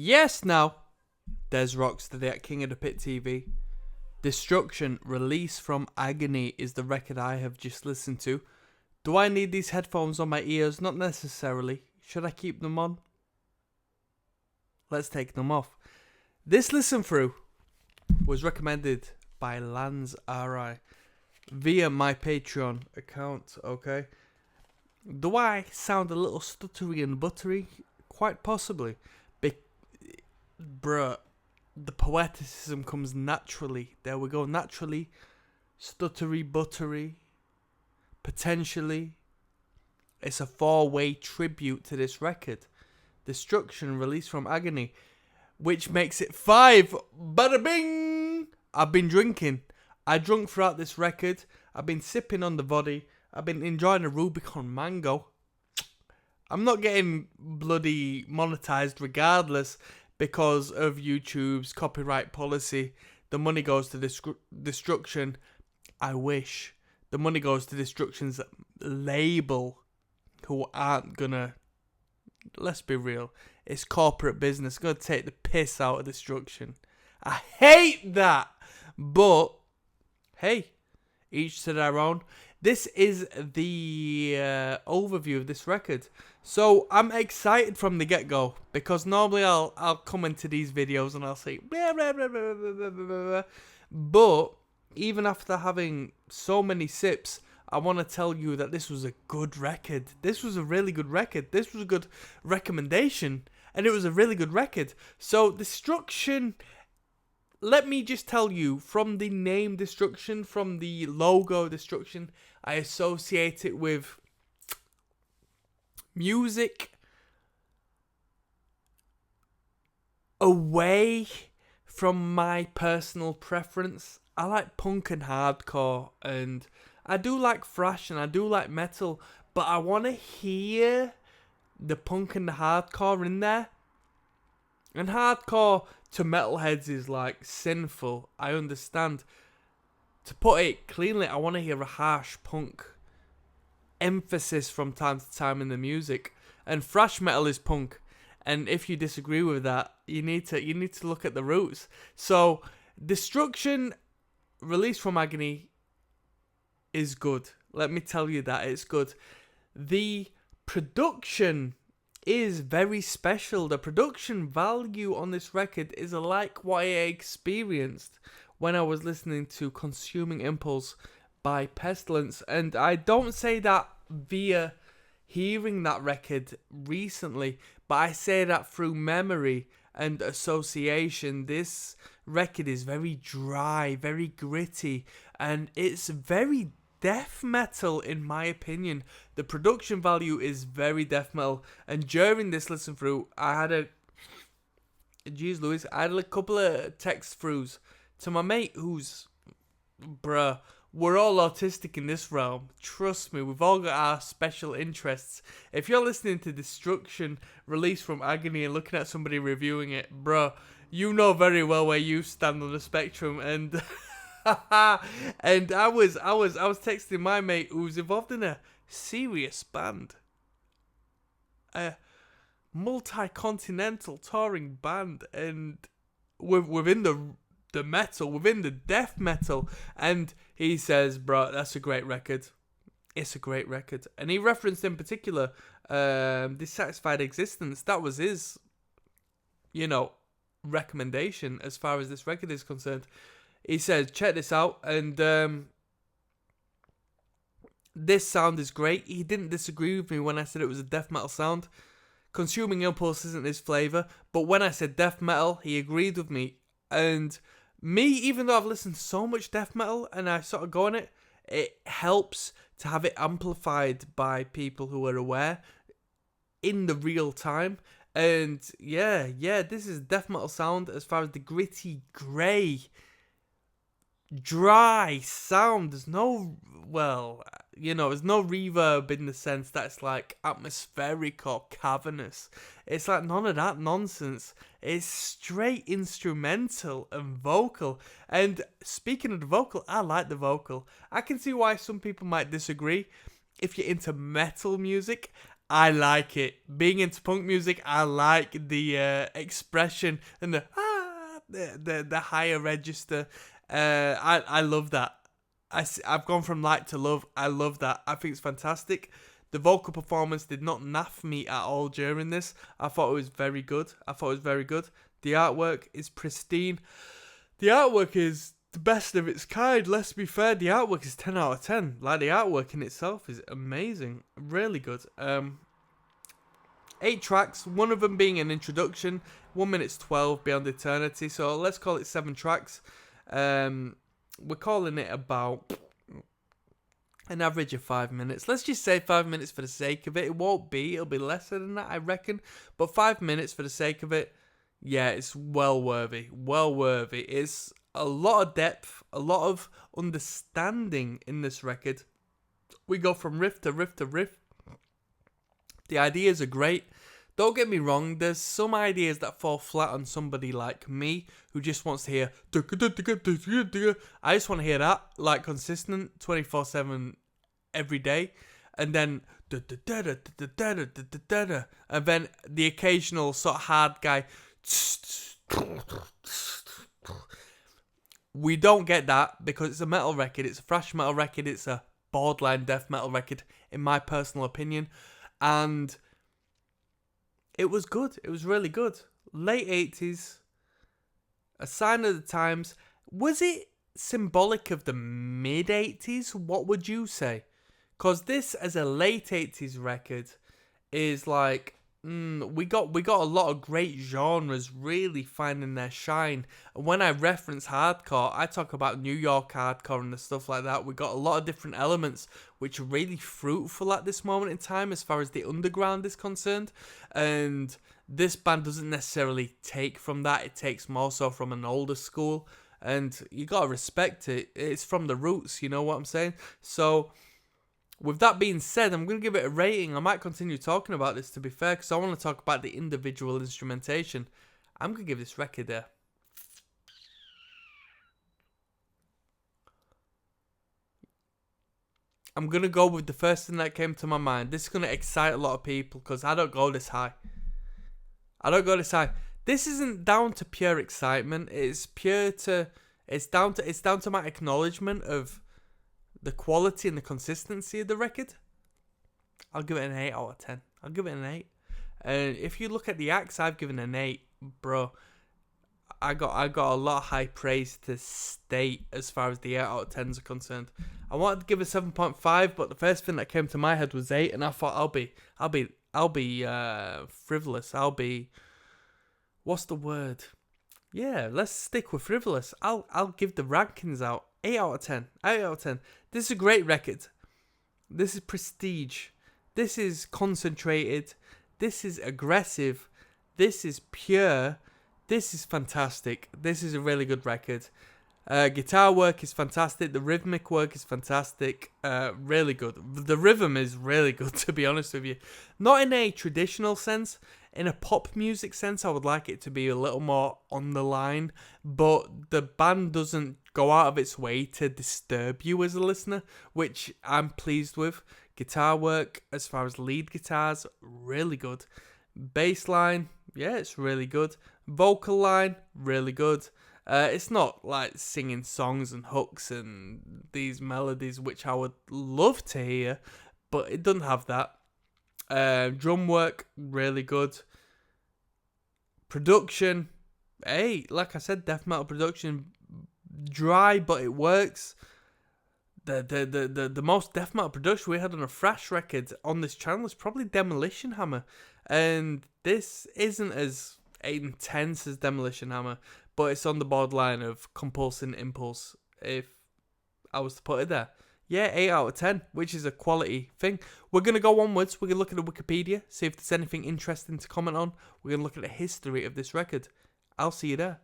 Yes, now. There's ROCKSTEADY at King of the Pit TV. Destruction, Release from Agony is the record I have just listened to. Do I need these headphones on my ears? Not necessarily. Should I keep them on? Let's take them off. This listen through was recommended by Lance R.I. via my Patreon account, okay? Do I sound a little stuttery and buttery? Quite possibly. Bruh, the poeticism comes naturally. There we go, naturally. Stuttery, buttery. Potentially. It's a 4-way tribute to this record. Destruction, Release from Agony. Which makes it 5. Bada bing! I've been drinking. I drunk throughout this record. I've been sipping on the body. I've been enjoying a Rubicon Mango. I'm not getting bloody monetized regardless because of YouTube's copyright policy. The money goes to Destruction. I wish. The money goes to Destruction's label, who aren't gonna, let's be real, it's corporate business, gonna take the piss out of Destruction. I hate that! But, hey, each to their own. This is the overview of this record. So I'm excited from the get-go because normally I'll come into these videos and I'll say blah, blah, blah, blah, blah, blah, blah, blah. But even after having so many sips, I want to tell you that this was a good record. This was a really good record. This was a good recommendation, and it was a really good record. So Destruction, let me just tell you, from the name Destruction, from the logo Destruction, I associate it with music away from my personal preference. I like punk and hardcore, and I do like thrash and I do like metal, but I want to hear the punk and the hardcore in there. And hardcore to metalheads is like sinful, I understand. To put it cleanly, I want to hear a harsh punk emphasis from time to time in the music. And thrash metal is punk. And if you disagree with that, you need to look at the roots. So Destruction, Release from Agony is good. Let me tell you that it's good. The production is very special. The production value on this record is like what I experienced when I was listening to Consuming Impulse by Pestilence. And I don't say that via hearing that record recently, but I say that through memory and association. This record is very dry, very gritty, and it's very death metal in my opinion. The production value is very death metal, and during this listen through, I had a couple of text throughs to my mate who's, bruh, we're all autistic in this realm. Trust me, we've all got our special interests. If you're listening to Destruction, Release from Agony, and looking at somebody reviewing it, bruh, you know very well where you stand on the spectrum. And and I was texting my mate who's involved in a serious band, a multi-continental touring band, and within the metal, within the death metal, and he says, bro, that's a great record. It's a great record. And he referenced in particular Dissatisfied Existence. That was his, recommendation as far as this record is concerned. He says, check this out, and this sound is great. He didn't disagree with me when I said it was a death metal sound. Consuming Impulse isn't his flavour, but when I said death metal, he agreed with me. And me, even though I've listened to so much death metal and I sort of go on it, it helps to have it amplified by people who are aware in the real time. And yeah, this is death metal sound as far as the gritty, grey, dry sound. There's no, there's no reverb in the sense that it's like atmospheric or cavernous. It's like none of that nonsense. It's straight instrumental and vocal. And speaking of the vocal, I like the vocal. I can see why some people might disagree. If you're into metal music, I like it. Being into punk music, I like the expression and the higher register. I love that. I've gone from like to love. I love that. I think it's fantastic. The vocal performance did not naff me at all during this. I thought it was very good. The artwork is pristine. The artwork is the best of its kind. Let's be fair. The artwork is 10 out of 10. Like, the artwork in itself is amazing. Really good. 8 tracks. One of them being an introduction. 1 minute 12, Beyond Eternity. So let's call it 7 tracks. We're calling it about an average of 5 minutes. Let's just say 5 minutes for the sake of it. It won't be. It'll be lesser than that, I reckon. But 5 minutes for the sake of it. Yeah, it's well worthy. Well worthy. It's a lot of depth, a lot of understanding in this record. We go from riff to riff to riff. The ideas are great. Don't get me wrong, there's some ideas that fall flat on somebody like me who just wants to hear I just want to hear that, like, consistent 24/7 every day. And then and then the occasional sort of hard guy. We don't get that because it's a metal record, it's a thrash metal record, it's a borderline death metal record, in my personal opinion. And it was good. It was really good. Late 80s, a sign of the times. Was it symbolic of the mid 80s? What would you say? Because this, as a late 80s record, is like, we got a lot of great genres really finding their shine. And when I reference hardcore, I talk about New York hardcore and the stuff like that. We got a lot of different elements which are really fruitful at this moment in time as far as the underground is concerned. And this band doesn't necessarily take from that. It takes more so from an older school. And you got to respect it. It's from the roots, you know what I'm saying? So, with that being said, I'm going to give it a rating. I might continue talking about this, to be fair, because I want to talk about the individual instrumentation. I'm going to give this record a... I'm going to go with the first thing that came to my mind. This is going to excite a lot of people, because I don't go this high. This isn't down to pure excitement. It's down to my acknowledgement of the quality and the consistency of the record. I'll give it an 8 out of 10. I'll give it an 8. And if you look at the acts, I've given an 8, bro. I got a lot of high praise to state as far as the 8 out of 10s are concerned. I wanted to give it 7.5, but the first thing that came to my head was 8, and I thought I'll be frivolous. I'll be, what's the word? Yeah, let's stick with frivolous. I'll give the rankings out. 8 out of 10. 8 out of 10. This is a great record. This is prestige. This is concentrated. This is aggressive. This is pure. This is fantastic. This is a really good record. Guitar work is fantastic. The rhythmic work is fantastic. Really good. The rhythm is really good, to be honest with you. Not in a traditional sense. In a pop music sense, I would like it to be a little more on the line. But the band doesn't go out of its way to disturb you as a listener, which I'm pleased with. Guitar work, as far as lead guitars, really good. Bass line, yeah, it's really good. Vocal line, really good. It's not like singing songs and hooks and these melodies, which I would love to hear, but it doesn't have that. Drum work, really good. Production, hey, like I said, death metal production, dry, but it works. The most death metal production we had on a thrash record on this channel is probably Demolition Hammer, and this isn't as intense as Demolition Hammer, but it's on the borderline of Compulsing Impulse, if I was to put it there. Yeah, 8 out of 10, which is a quality thing. We're going to go onwards. We're going to look at the Wikipedia, see if there's anything interesting to comment on. We're going to look at the history of this record. I'll see you there.